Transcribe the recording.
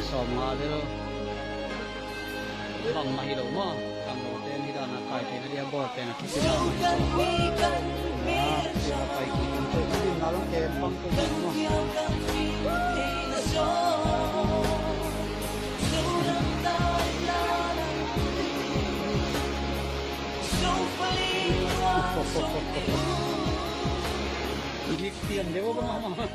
som ha dero bang mahilo mo ang hotel hida na kai te dia bo te na kisila mo sila pai ki to din na long te pang ko mo Ini tiang dewa ba mama